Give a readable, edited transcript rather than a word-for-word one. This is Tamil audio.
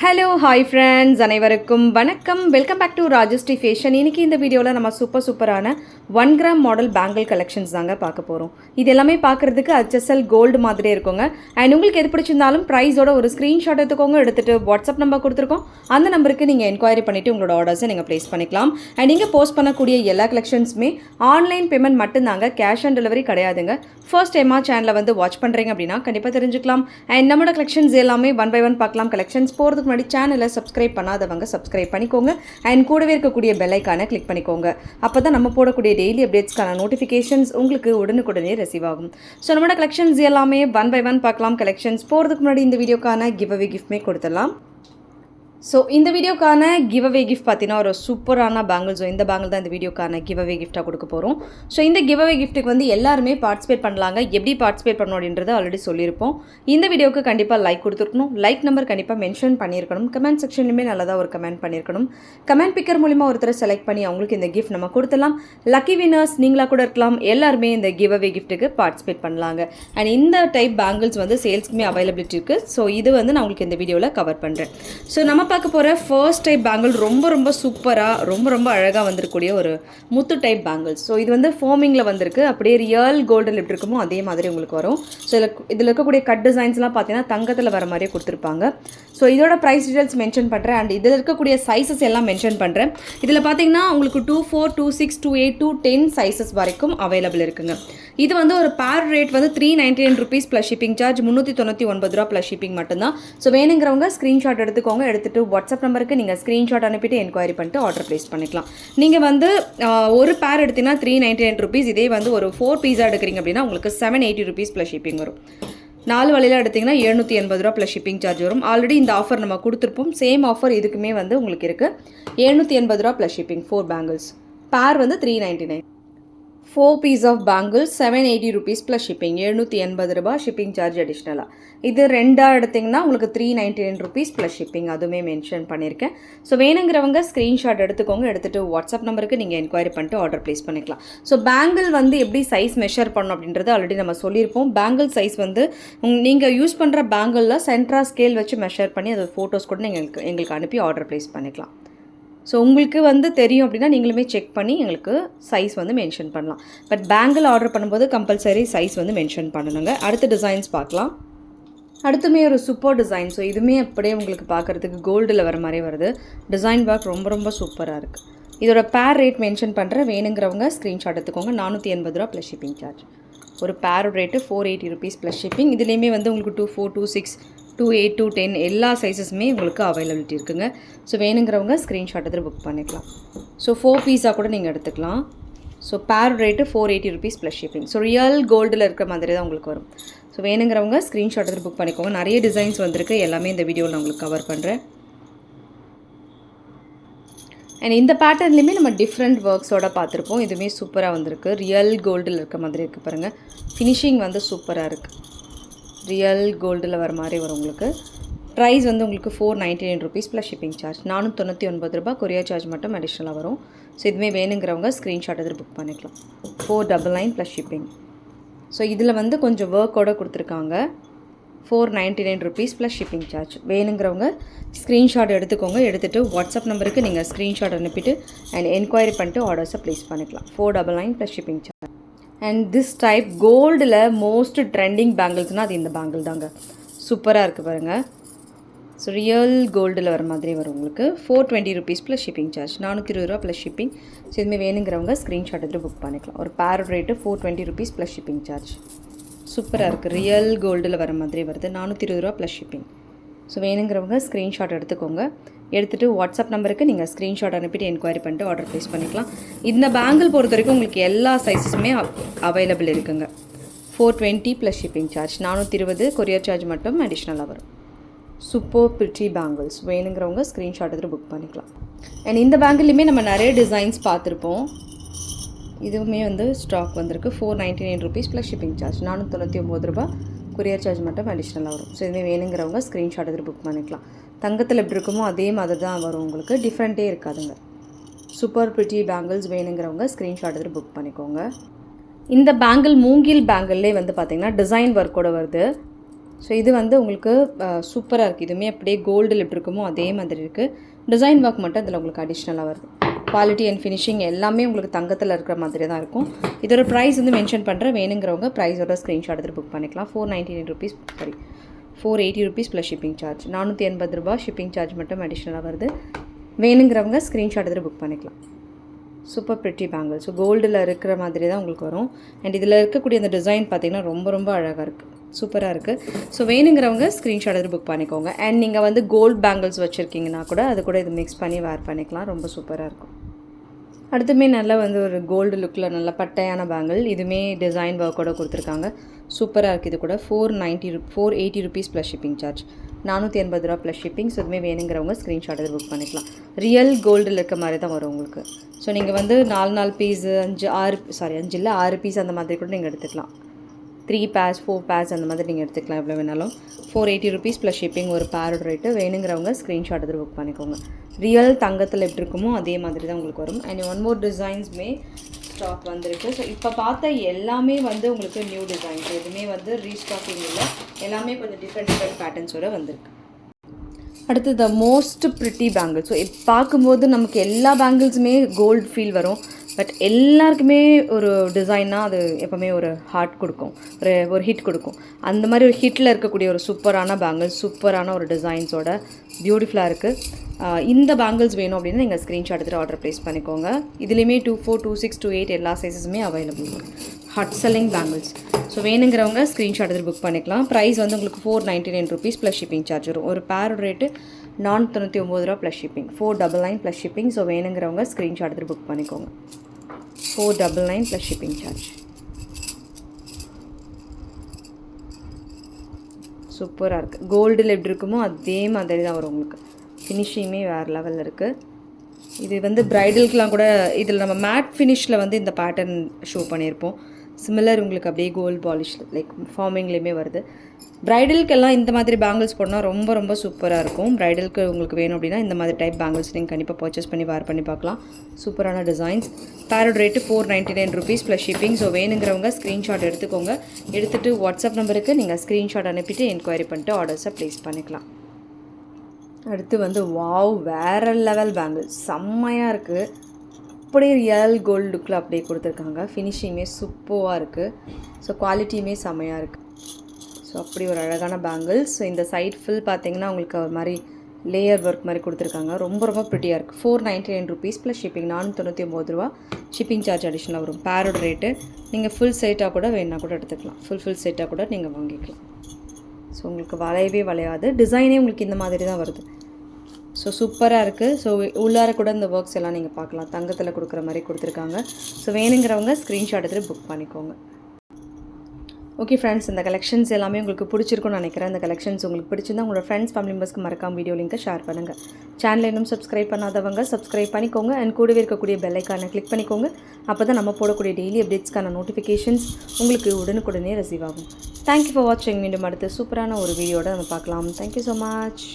ஹலோ ஹாய் ஃப்ரெண்ட்ஸ், அனைவருக்கும் வணக்கம். Welcome back to Rajashree fashion. இன்றைக்கி இந்த வீடியோவில் நம்ம சூப்பரான 1 கிராம் மாடல் பேங்கிள் கலெக்ஷன்ஸ் தாங்க பார்க்க போகிறோம். இது எல்லாமே பார்க்குறதுக்கு HSL கோல்டு மாதிரியே இருக்குங்க. அண்ட் உங்களுக்கு எது பிடிச்சிருந்தாலும் ப்ரைஸோட ஒரு ஸ்க்ரீன்ஷாட் எடுத்துக்கோங்க. எடுத்துகிட்டு வாட்ஸ்அப் நம்பர் கொடுத்துருக்கோம். அந்த நம்பருக்கு நீங்கள் என்கொயரி பண்ணிவிட்டு உங்களோட ஆர்டர்ஸை நீங்கள் ப்ளேஸ் பண்ணிக்கலாம். அண்ட் நீங்கள் போஸ்ட் பண்ணக்கூடிய எல்லா கலெக்ஷன்ஸுமே ஆன்லைன் பேமெண்ட் மட்டும்தாங்க, கேஷ் ஆன் டெலிவரி கிடையாதுங்க. ஃபர்ஸ்ட் டைமாக சேனலை வந்து வாட்ச் பண்ணுறீங்க அப்படின்னா கண்டிப்பாக தெரிஞ்சுக்கலாம். அண்ட் நம்மளோட கலெக்ஷன்ஸ் எல்லாமே 1 by 1 பார்க்கலாம். கலெக்ஷன்ஸ் போகிறதுக்கு முன்னாடி சேனலை சப்ஸ்கிரைப் பண்ணாதவங்க சப்ஸ்கிரைப் பண்ணிக்கோங்க. அண்ட் கூடவே இருக்கக்கூடிய பெல் ஐக்கானை கிளிக் பண்ணிக்கோங்க. அப்போ தான் நம்ம போடக்கூடிய டெய்லி அப்டேட்ஸ்க்கான நோட்டிஃபிகேஷன்ஸ் உங்களுக்கு உடனுக்குடனே ரிசீவ் ஆகும். ஸோ நம்மளோட கலெக்ஷன்ஸ் எல்லாமே 1 by 1 பார்க்கலாம். கலெக்ஷன்ஸ் போகிறதுக்கு முன்னாடி இந்த வீடியோக்கான கிவ் அவே கிஃப்ட்மே கொடுத்துடலாம். ஸோ இந்த வீடியோக்கான கிவ் அவே கிஃப்ட் பார்த்தீங்கன்னா ஒரு சூப்பரான பேங்கிள். ஸோ இந்த பேங்கிள் தான் இந்த வீடியோக்கான கிவ் அவே கிஃப்ட்டாக கொடுக்க போகிறோம். ஸோ இந்த கிவ் அவே கிஃப்ட்டுக்கு வந்து எல்லாருமே பார்ட்டிசிபேட் பண்ணலாங்க. எப்படி பார்ட்டிசிபேட் பண்ணணும் அப்படின்றத ஆல்ரெடி சொல்லியிருப்போம். இந்த வீடியோக்கு கண்டிப்பாக லைக் கொடுத்துருக்கணும். லைக் நம்பர் கண்டிப்பாக மென்ஷன் பண்ணியிருக்கணும். கமெண்ட் செக்ஷன்லையுமே நல்லதாக ஒரு கமெண்ட் பண்ணியிருக்கணும். கமெண்ட் பிக்கர் மூலிமா ஒருத்தரை செலக்ட் பண்ணி அவங்களுக்கு இந்த கிஃப்ட் நம்ம கொடுத்துடலாம். லக்கி வினர்ஸ் நீங்களாக கூட இருக்கலாம். எல்லாருமே இந்த கிவ் அவே கிஃப்ட்டுக்கு பார்ட்டிசிபேட் பண்ணலாங்க. அண்ட் இந்த டைப் பேங்கிள்ஸ் வந்து சேல்ஸ்க்குமே அவைலபிலிட்டி இருக்குது. ஸோ இது வந்து நான் உங்களுக்கு இந்த வீடியோவில் கவர் பண்ணுறேன். ஸோ நம்ம பார்க்க போகிற ஃபர்ஸ்ட் டைப் பேங்கிள் ரொம்ப சூப்பராக ரொம்ப அழகாக வந்திருக்கக்கூடிய ஒரு முத்து டைப் பேங்கிள்ஸ். ஸோ இது வந்து ஃபோமிங்கில் வந்திருக்கு. அப்படியே ரியல் கோல்டில் எப்படி இருக்குமோ அதே மாதிரி உங்களுக்கு வரும். ஸோ இதில் இருக்கக்கூடிய கட் டிசைன்ஸ்லாம் பார்த்தீங்கன்னா தங்கத்தில் வர மாதிரியே கொடுத்துருப்பாங்க. ஸோ இதோட ப்ரைஸ் டீடைல்ஸ் மென்ஷன் பண்ணுறேன். அண்ட் இதில் இருக்கக்கூடிய சைஸஸ் எல்லாம் மென்ஷன் பண்ணுறேன். இதில் பார்த்தீங்கன்னா உங்களுக்கு 2-4, 2-6, 2-8, 2-10 சைஸஸ் வரைக்கும் அவைலபிள் இருக்குங்க. இது வந்து ஒரு பேர் ரேட் வந்து ₹399 plus shipping charge, ₹399 plus shipping மட்டும்தான். ஸோ வேணுங்கிறவங்க ஸ்க்ரீன்ஷாட் எடுத்துக்கோங்க. எடுத்துகிட்டு வாட்ஸ்அப் நம்பருக்கு நீங்கள் ஸ்க்ரீன்ஷாட் அனுப்பிட்டு என்கொயரி பண்ணிட்டு ஆர்டர் ப்ளேஸ் பண்ணிக்கலாம். நீங்கள் வந்து ஒரு பேர் எடுத்தீங்கன்னா ₹399. இதே வந்து ஒரு 4 பீஸா எடுக்கிறீங்க அப்படின்னா உங்களுக்கு ₹780 ப்ளஸ் ஷிப்பிங் வரும். 4 வழியில் எடுத்திங்கன்னா ₹780 ப்ளஸ் ஷிப்பிங் சார்ஜ் வரும். ஆல்ரெடி இந்த ஆஃபர் நம்ம கொடுத்துருப்போம். சேம் ஆஃபர் இதுக்குமே வந்து உங்களுக்கு இருக்குது. ₹780 ப்ளஸ் ஷிப்பிங். 4 பேங்கிள்ஸ் பேர் வந்து ₹399. 4 piece of bangles ₹780 plus shipping. ₹780 shipping charge அடிஷ்னலாக. இது ரெண்டாக எடுத்திங்கன்னா உங்களுக்கு ₹399 ப்ளஸ் ஷிப்பிங். அதுவுமே மென்ஷன் பண்ணியிருக்கேன். ஸோ வேணுங்கிறவங்க ஸ்க்ரீன்ஷாட் எடுத்துக்கோங்க. எடுத்துகிட்டு வாட்ஸ்அப் நம்பருக்கு நீங்கள் என்கொயரி பண்ணிட்டு ஆர்டர் ப்ளேஸ் பண்ணிக்கலாம். ஸோ பேங்கிள் வந்து எப்படி சைஸ் மெஷர் பண்ணணும் அப்படின்றது ஆல்ரெடி நம்ம சொல்லியிருப்போம். பேங்கிள் சைஸ் வந்து நீங்கள் யூஸ் பண்ணுற பேங்கிளில் சென்ட்ரா ஸ்கேல் வச்சு மெஷர் பண்ணி அது ஃபோட்டோஸ் கூட நீங்கள் எங்களுக்கு அனுப்பி ஆர்டர் ப்ளேஸ் பண்ணிக்கலாம். ஸோ உங்களுக்கு வந்து தெரியும் அப்படின்னா நீங்களுமே செக் பண்ணி எங்களுக்கு சைஸ் வந்து மென்ஷன் பண்ணலாம். பட் பேங்கிள் ஆர்டர் பண்ணும்போது கம்பல்சரி சைஸ் வந்து மென்ஷன் பண்ணணுங்க. அடுத்த டிசைன்ஸ் பார்க்கலாம். அடுத்துமே ஒரு சூப்பர் டிசைன். ஸோ இதுவுமே அப்படியே உங்களுக்கு பார்க்குறதுக்கு கோல்டில் வர மாதிரி வருது. டிசைன் ஒர்க் ரொம்ப சூப்பராக இருக்குது. இதோட பேர் ரேட் மென்ஷன் பண்ணுறேன். வேணுங்கிறவங்க ஸ்க்ரீன்ஷாட் எடுத்துக்கோங்க. ₹480 ப்ளஸ் ஷிப்பிங் சார்ஜ். ஒரு பேரோட ரேட்டு ₹480 ப்ளஸ் ஷிப்பிங். இதுலேயுமே வந்து உங்களுக்கு 2-4, 2-6, 2-8, 2-10 எல்லா சைஸஸுமே உங்களுக்கு அவைலபிலிட்டி இருக்குங்க. ஸோ வேணுங்கிறவங்க ஸ்க்ரீன்ஷாட் எடுத்து புக் பண்ணிக்கலாம். ஸோ 4 பீஸாக கூட நீங்கள் எடுத்துக்கலாம். ஸோ பேர் rate ₹480 plus shipping. So real கோல்டில் இருக்கிற மாதிரி தான் உங்களுக்கு வரும். ஸோ வேணுங்கிறவங்க ஸ்க்ரீன்ஷாட் எடுத்து புக் பண்ணிக்கோங்க. நிறைய டிசைன்ஸ் வந்திருக்கு. எல்லாமே இந்த வீடியோவில் நான் உங்களுக்கு கவர் பண்ணுறேன். அண்ட் இந்த பேட்டர்ன்லேயுமே நம்ம டிஃப்ரெண்ட் ஒர்க்ஸோட பார்த்துருப்போம். இதுவுமே சூப்பராக வந்திருக்கு. ரியல் கோல்டில் இருக்க மாதிரி இருக்குது பாருங்கள். ஃபினிஷிங் வந்து சூப்பராக இருக்குது. ரியல் கோல்டில் வர மாதிரி வரும் உங்களுக்கு. ப்ரைஸ் வந்து உங்களுக்கு ₹499 plus shipping charge. ₹499 courier charge மட்டும் அடிஷ்னலாக வரும். ஸோ இதுவுமே வேணுங்கிறவங்க ஸ்க்ரீன்ஷாட் எடுத்து புக் பண்ணிக்கலாம். $499 ப்ளஸ் ஷிப்பிங். ஸோ இதில் வந்து கொஞ்சம் ஒர்க்கோடு கொடுத்துருக்காங்க. $499 ப்ளஸ் ஷிப்பிங் சார்ஜ். வேணுங்கிறவங்க ஸ்க்ரீன்ஷாட் எடுத்துக்கோங்க. எடுத்துகிட்டு வாட்ஸ்அப் நம்பருக்கு நீங்கள் ஸ்க்ரீன்ஷாட் அனுப்பிட்டு அண்ட் என்கொயரி பண்ணிட்டு ஆர்டர்ஸை ப்ளேஸ் பண்ணிக்கலாம். $499 plus shipping charge. And this type கோல்டில் மோஸ்ட் ட்ரெண்டிங் பேங்கிள்ஸ்னால் அது இந்த பேங்கிள் தாங்க. சூப்பராக இருக்குது பாருங்கள். ஸோ ரியல் கோல்டில் வர மாதிரி வரும் உங்களுக்கு. $420 plus shipping charge. ₹420 plus shipping. So இதுமாதிரி வேணுங்கிறவங்க ஸ்க்ரீன்ஷாட் எடுத்து புக் பண்ணிக்கலாம். ஒரு பேரோட ரேட்டு $420 ப்ளஸ் ஷிப்பிங் சார்ஜ். சூப்பராக இருக்குது. ரியல் கோல்டில் வர மாதிரி வருது. ₹420 ப்ளஸ் ஷிப்பிங். ஸோ வேணுங்கிறவங்க ஸ்க்ரீன்ஷாட் எடுத்துக்கோங்க. எடுத்துகிட்டு வாட்ஸ்அப் நம்பருக்கு நீங்கள் ஸ்க்ரீன்ஷாட் அனுப்பிட்டு என்கொயரி பண்ணிட்டு ஆர்டர் ப்ளேஸ் பண்ணிக்கலாம். இந்த பேங்கிள் பொறுத்த வரைக்கும் உங்களுக்கு எல்லா சைஸஸுமே அவைலபிள் இருக்குங்க. $420 plus shipping charge. $420 courier charge மட்டும் அடிஷ்னலாக வரும். Super pretty bangles. வேணுங்கிறவங்க ஸ்க்ரீன்ஷாட் எடுத்து புக் பண்ணிக்கலாம். அண்ட் இந்த பேங்கிள்லையுமே நம்ம நிறைய டிசைன்ஸ் பார்த்துருப்போம். இதுவுமே வந்து ஸ்டாக் வந்திருக்கு. $499 plus shipping charge. $499 courier charge மட்டும் அடிஷ்னலாக வரும். ஸோ இதுவே வேணுங்கிறவங்க ஸ்க்ரீன்ஷாட் எடுத்து புக் பண்ணிக்கலாம். தங்கத்தில் எப்படி இருக்குமோ அதே மாதிரி தான் வரும் உங்களுக்கு. டிஃப்ரெண்ட்டே இருக்காதுங்க. Super pretty bangles. வேணுங்கிறவங்க ஸ்க்ரீன்ஷாட் எடுத்து புக் பண்ணிக்கோங்க. இந்த பேங்கிள் மூங்கில் பேங்கிள்லே வந்து பார்த்திங்கன்னா டிசைன் ஒர்க்கோடு வருது. ஸோ இது வந்து உங்களுக்கு சூப்பராக இருக்குது. இதுவுமே அப்படியே கோல்டில் எப்படி இருக்குமோ அதே மாதிரி இருக்குது. டிசைன் ஒர்க் மட்டும் அதில் உங்களுக்கு அடிஷ்னலாக வருது. குவாலிட்டி அண்ட் ஃபினிஷிங் எல்லாமே உங்களுக்கு தங்கத்தில் இருக்கிற மாதிரி தான் இருக்கும். இதோட ப்ரைஸ் வந்து மென்ஷன் பண்ணுறேன். வேணுங்கிறவங்க ப்ரைஸோட ஸ்க்ரீன்ஷாட் எடுத்து புக் பண்ணிக்கலாம். 499 rupees, sorry 480 rupees plus shipping charge. 480 ரூபா ஷிப்பிங் சார்ஜ் மட்டும் அடிஷ்னலாக வருது. வேணுங்கிறவங்க ஸ்க்ரீன்ஷாட் எடுத்து புக் பண்ணிக்கலாம். Super pretty bangle. ஸோ கோல்டில் இருக்கிற மாதிரி தான் உங்களுக்கு வரும். அண்ட் இதில் இருக்கக்கூடிய அந்த டிசைன் பார்த்திங்கன்னா ரொம்ப ரொம்ப அழகாக இருக்குது, சூப்பராக இருக்குது. ஸோ வேணுங்கிறவங்க ஸ்க்ரீன்ஷாட் எடுத்து புக் பண்ணிக்கோங்க. அண்ட் நீங்கள் வந்து கோல்டு பேங்கிள்ஸ் வச்சுருக்கீங்கன்னா கூட அது கூட இது மிக்ஸ் பண்ணி வேர் பண்ணிக்கலாம். ரொம்ப சூப்பராக இருக்கும். அடுத்துமே நல்லா வந்து ஒரு கோல்டு லுக்கில் நல்ல பட்டையான பேங்கிள். இதுவுமே டிசைன் ஒர்க்கோட கொடுத்துருக்காங்க. சூப்பராக இருக்குது. இது கூட 480 ருபீஸ் ப்ளஸ் ஷிப்பிங் சார்ஜ். 480 ரூபா ப்ளஸ் ஷிப்பிங். ஸோ இதுவுமே வேணுங்கிறவங்க ஸ்க்ரீன்ஷாட் எடுத்து புக் பண்ணிக்கலாம். ரியல் கோல்டில் இருக்க மாதிரி தான் வரும் உங்களுக்கு. ஸோ நீங்கள் வந்து 4 பீஸு 5 இல்லை 6 பீஸ் அந்த மாதிரி கூட நீங்கள் எடுத்துக்கலாம். 3 பேர்ஸ் 4 பேர்ஸ் அந்த மாதிரி நீங்கள் எடுத்துக்கலாம், எவ்வளோ வேணாலும். 480 ருபீஸ் ப்ளஸ் ஷிப்பிங் ஒரு பேரோட ரேட்டு. வேணுங்கிறவங்க ஸ்க்ரீன்ஷாட் எடுத்து புக் பண்ணிக்கோங்க. ரியல் தங்கத்தில் எப்படி இருக்குமோ அதே மாதிரி தான் உங்களுக்கு வரும். அண்ட் ஒன் மோர் டிசைன்ஸுமே ஸ்டாக் வந்திருக்கு. ஸோ இப்போ பார்த்த எல்லாமே வந்து உங்களுக்கு நியூ டிசைன்ஸ், எதுவுமே வந்து ரீஸ்டாக்கிங் இல்லை. எல்லாமே கொஞ்சம் டிஃப்ரெண்ட் பேட்டர்ன்ஸோடு வந்திருக்கு. அடுத்து the most pretty bangle. So பார்க்கும்போது நமக்கு எல்லா பேங்கிள்ஸுமே கோல்டு ஃபீல் வரும். பட் எல்லாருக்குமே ஒரு டிசைன்னா அது எப்போவுமே ஒரு ஹார்ட் கொடுக்கும், ஒரு ஹிட் கொடுக்கும். அந்த மாதிரி ஒரு ஹிட்டில் இருக்கக்கூடிய ஒரு சூப்பரான பேங்கிள், சூப்பரான ஒரு டிசைன்ஸோட பியூட்டிஃபுல்லாக இருக்குது. இந்த பேங்கிள்ஸ் வேணும் அப்படின்னா நீங்கள் ஸ்க்ரீன்ஷாட் எடுத்துகிட்டு ஆர்டர் ப்ளேஸ் பண்ணிக்கோங்க. இதுலேயுமே 24, 26, 28 எல்லா சைஸஸுமே அவைலபிள் இருக்குது. Hot selling bangles. ஸோ வேணுங்கிறவங்க ஸ்க்ரீன்ஷாட் எடுத்து புக் பண்ணிக்கலாம். ப்ரைஸ் வந்து உங்களுக்கு 499 ருபீஸ் ப்ளஸ் ஷிப்பிங் சார்ஜ் வரும். ஒரு பேரோட ரேட்டு 499 ரூபா plus shipping. 499 plus shipping. So வேணுங்கிறவங்க ஸ்க்ரீன்ஷாட் எடுத்து புக் பண்ணிக்கோங்க. 499 ப்ளஸ் ஷிப்பிங் சார்ஜ். சூப்பராக இருக்குது. கோல்டில் எப்படி இருக்குமோ அதே மாதிரி தான் வரும் உங்களுக்கு. ஃபினிஷிங்குமே வேறு லெவலில் இருக்குது. இது வந்து ப்ரைடலுக்கெலாம் கூட இதில் நம்ம மேட் ஃபினிஷில் வந்து இந்த பேட்டர்ன் ஷோ பண்ணியிருப்போம். சிமிலர் உங்களுக்கு அப்படியே கோல்டு பாலிஷ் லைக் ஃபார்மிங்லேயுமே வருது. ப்ரைடலுக்கெல்லாம் இந்த மாதிரி பேங்கிள்ஸ் போடணும் ரொம்ப ரொம்ப சூப்பராக இருக்கும். ப்ரைடலுக்கு உங்களுக்கு வேணும் அப்படின்னா இந்த மாதிரி டைப் பேங்கிள்ஸ் நீங்கள் கண்டிப்பாக பர்ச்சேஸ் பண்ணி வேர் பண்ணி பார்க்கலாம். சூப்பரான டிசைன்ஸ். பேரோட rate 499 rupees plus shipping. So வேணுங்கிறவங்க ஸ்க்ரீன்ஷாட் எடுத்துக்கோங்க. எடுத்துகிட்டு வாட்ஸ்அப் நம்பருக்கு நீங்கள் ஸ்க்ரீன்ஷாட் அனுப்பிட்டு என்கொயரி பண்ணிட்டு ஆர்டர்ஸை ப்ளேஸ் பண்ணிக்கலாம். அடுத்து வந்து வாவ், வேறு லெவல் பேங்கிள், செம்மையாக இருக்குது. அப்படியே ரியல் கோல்டு லுக்கில் அப்படியே கொடுத்துருக்காங்க. ஃபினிஷிங்குமே சூப்பராக இருக்குது. ஸோ குவாலிட்டியுமே செம்மையாக இருக்குது. ஸோ அப்படி ஒரு அழகான பேங்கிள்ஸ். ஸோ இந்த சைட் ஃபுல் பார்த்தீங்கன்னா உங்களுக்கு ஒரு மாதிரி லேயர் ஒர்க் மாதிரி கொடுத்துருக்காங்க. ரொம்ப ரொம்ப ப்ரிட்டியாக இருக்குது. 499 ருபீஸ் ப்ளஸ் ஷிப்பிங். 499 ரூபா ஷிப்பிங் சார்ஜ் அடிஷ்னலாக வரும். பேரோட ரேட்டு. நீங்கள் ஃபுல் செட்டாக கூட வேணால் கூட எடுத்துக்கலாம். ஃபுல் செட்டாக கூட நீங்கள் வாங்கிக்கலாம். ஸோ உங்களுக்கு வளையவே வளையாது. டிசைனே உங்களுக்கு இந்த மாதிரி தான் வருது. ஸோ சூப்பராக இருக்குது. ஸோ உள்ளார கூட இந்த ஒர்க்ஸ் எல்லாம் நீங்கள் பார்க்கலாம். தங்கத்தில் கொடுக்குற மாதிரி கொடுத்துருக்காங்க. ஸோ வேணுங்கிறவங்க ஸ்க்ரீன்ஷாட் எடுத்து புக் பண்ணிக்கோங்க. ஓகே ஃப்ரெண்ட்ஸ், இந்த கலெக்ஷன்ஸ் எல்லாமே உங்களுக்கு பிடிச்சிருக்குன்னு நினைக்கிறேன். இந்த கலெக்ஷன்ஸ் உங்களுக்கு பிடிச்சிருந்தா உங்களோட ஃப்ரெண்ட்ஸ் ஃபேமிலி மெம்பர்ஸ்க்கு மறக்காம வீடியோ லிங்கை ஷேர் பண்ணுங்கள். சேனலை இன்னும் சப்ஸ்கிரைப் பண்ணாதவங்க சப்ஸ்கிரைப் பண்ணிக்கோங்க. அண்ட் கூடவே இருக்கக்கூடிய பெல் ஐக்கானை கிளிக் பண்ணிக்கோங்க. அப்போ தான் நம்ம போடக்கூடிய டெய்லி அப்டேட்ஸ்க்கான நோட்டிஃபிகேஷன்ஸ் உங்களுக்கு உடனுக்குடனே ரிசீவ் ஆகும். தேங்க்யூ ஃபார் வாட்சிங். மீண்டும் அடுத்து சூப்பரான ஒரு வீடியோட நம்ம பார்க்கலாம். Thank you so much.